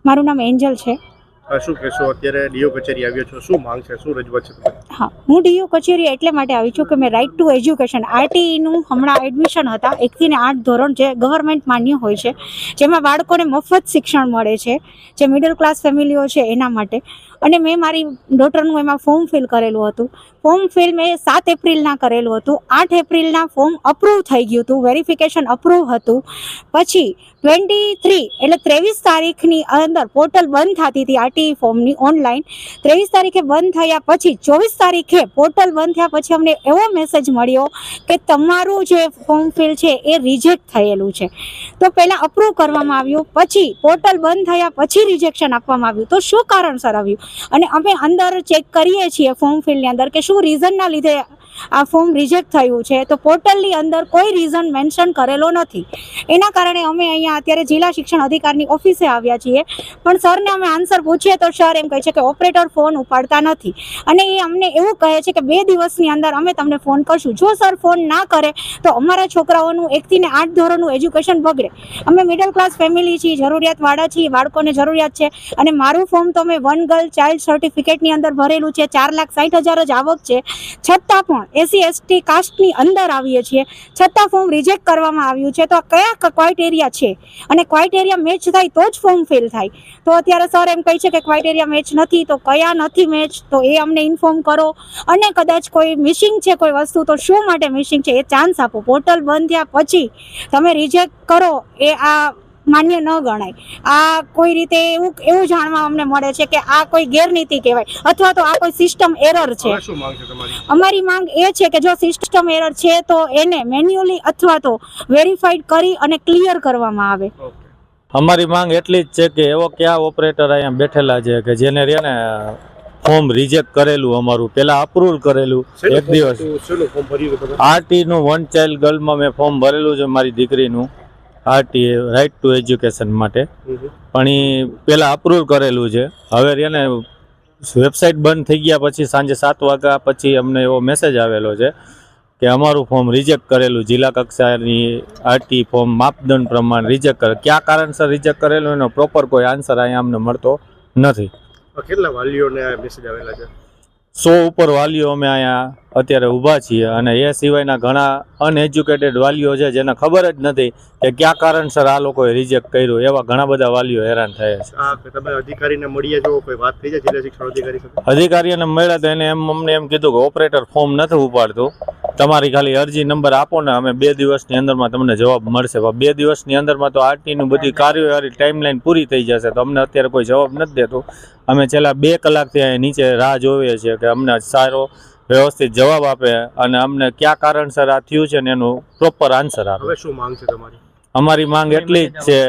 મારું નામ એન્જલ છે. શું કહેશો, અત્યારે ડીઓ કચેરી આવ્યો છો, શું માંગ છે, શું રજૂઆત છે? હા, હું ડીઓ કચેરી એટલે માટે આવી છું કે મેં રાઇટ ટુ એજ્યુકેશન આરટીઈનું હમણાં એડમિશન હતા 1 થી 8 ધોરણ જે ગવર્મેન્ટ માન્ય હોય છે, જેમાં બાળકોને મફત શિક્ષણ મળે છે, જે મિડલ ક્લાસ ફેમિલીઓ છે એના માટે. અને મેં મારી ડોટરનું એમાં ફોર્મ ફિલ કરેલું હતું. ફોર્મ ફિલ મેં 7 એપ્રિલના કરેલું હતું. 8 એપ્રિલના ફોર્મ અપ્રૂવ થઈ ગયું હતું, વેરિફિકેશન અપ્રૂવ હતું. પછી 23 એટલે 23 તારીખની અંદર પોર્ટલ બંધ થતી હતી આરટીઈ ફોર્મની ઓનલાઈન. 23 તારીખે બંધ થયા પછી 24 તારીખે પોર્ટલ બંધ થયા પછી અમને એવો મેસેજ મળ્યો કે તમારું જે ફોર્મ ફિલ છે એ રિજેક્ટ થયેલું છે. તો પહેલાં અપ્રૂવ કરવામાં આવ્યું, પછી પોર્ટલ બંધ થયા પછી રિજેક્શન આપવામાં આવ્યું. તો શું કારણસર આવ્યું? અને અમે અંદર ચેક કરીએ છીએ ફોર્મ ફિલની અંદર કે શું રીઝનના લીધે આ ફોર્મ રિજેક્ટ થયું છે. તો પોર્ટલની અંદર કોઈ રીઝન મેન્શન કરેલો નથી. એના કારણે અમે અહીંયા અત્યારે જિલ્લા શિક્ષણ અધિકારીની ઓફિસે આવ્યા છીએ. પણ સરને અમે આન્સર પૂછીએ તો સર એમ કહે છે કે ઓપરેટર ફોન ઉપાડતા નથી, અને એ અમને એવું કહે છે કે 2 દિવસની અંદર અમે તમને ફોન કરશું. જો સર ફોન ના કરે તો અમારા છોકરાઓનું 1 થી 8 ધોરણનું એજ્યુકેશન બગડે. અમે મિડલ ક્લાસ ફેમિલી છીએ, જરૂરિયાતવાળા છીએ, બાળકોને જરૂરિયાત છે. અને મારું ફોર્મ તો મેં વન ગર્લ ચાઇલ્ડ સર્ટિફિકેટની અંદર ભરેલું છે, 4,60,000 જ આવક છે. છતાં પણ SC/ST કાસ્ટની અંદર આવીએ છીએ, છતાં ફોર્મ રિજેક્ટ કરવામાં આવ્યું છે. તો કયા ક્રાઇટેરિયા છે? અને ક્રાઇટેરિયા મેચ થાય તો જ ફોર્મ ફિલ થાય. તો અત્યારે સર એમ કહે છે કે ક્રાઇટેરિયા મેચ નથી. તો કયા નથી મેચ, તો એ અમને ઇન્ફોર્મ કરો. અને કદાચ કોઈ મિસિંગ છે કોઈ વસ્તુ, તો શું માટે મિસિંગ છે એ ચાન્સ આપો. પોર્ટલ બંધ થયા પછી તમે રિજેક્ટ કરો એ આ માન્ય ન ગણાય. આ કોઈ રીતે એવું જાણવા અમને મળે છે કે આ કોઈ ગેરનીતિ કહેવાય, અથવા તો આ કોઈ સિસ્ટમ એરર છે. શું માંગ છે તમારી? અમારી માંગ એ છે કે જો સિસ્ટમ એરર છે તો એને મેન્યુઅલી અથવા તો વેરીફાઈડ કરી અને ક્લિયર કરવામાં આવે. અમારી માંગ એટલી જ છે કે એવો કયા ઓપરેટર અહીંયા બેઠેલા છે કે જેને રેને ફોર્મ રિજેક્ટ કરેલું, અમારું પહેલા અપ્રુવલ કરેલું 1 દિવસ આરટીનું વન ચાઇલ્ડ ગર્લમાં મેં ફોર્મ ભરેલું છે મારી દીકરીનું, આરટી રાઇટ ટુ એજ્યુકેશન માટે. પણ એ પહેલાં અપ્રૂવ કરેલું છે. હવે એને વેબસાઇટ બંધ થઈ ગયા પછી સાંજે 7 વાગ્યા પછી અમને એવો મેસેજ આવેલો છે કે અમારું ફોર્મ રિજેક્ટ કરેલું, જિલ્લા કક્ષાની આરટી ફોર્મ માપદંડ પ્રમાણે રિજેક્ટ કરે. કયા કારણસર રિજેક્ટ કરેલું એનો પ્રોપર કોઈ આન્સર અહીંયા અમને મળતો નથી. કેટલા વાલીઓને મેસેજ આવેલા છે? 100 ઉપર વાલીઓ અમે અહીંયા અત્યારે ઊભા છીએ. અને એ સિવાયના ઘણા અનએજ્યુકેટેડ વાલીઓ છે જેને ખબર જ નથી કે કયા કારણસર આ લોકોએ રિજેક્ટ કર્યું. એવા ઘણા બધા વાલીઓ હેરાન થયા છે. તમે અધિકારીને મળીએ જો કોઈ વાત થઈ જાય જિલ્લા શિક્ષણ અધિકારી સાથે? અધિકારીને મળ્યા તો એને અમને એમ કીધું કે ઓપરેટર ફોર્મ નથી ઉપાડતું, તમારી ખાલી અરજી નંબર આપો ને અમે 2 દિવસની અંદરમાં તમને જવાબ મળશે. 2 દિવસની અંદરમાં તો આરટીનું બધી કાર્યવાહી ટાઈમલાઈન પૂરી થઈ જશે, તો અમને અત્યારે કોઈ જવાબ નથી દેતું. અમે છેલ્લા 2 કલાકથી અહીં નીચે રાહ જોઈએ છીએ કે અમને સારો વ્યવસ્થિત જવાબ આપે અને અમને કયા કારણસર આ થયું છે ને એનું પ્રોપર આન્સર આપે. હવે શું માંગ છે તમારી? અમારી માંગ એટલી જ છે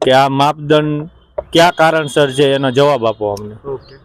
કે આ માપદંડ કયા કારણસર છે એનો જવાબ આપો અમને. ઓકે.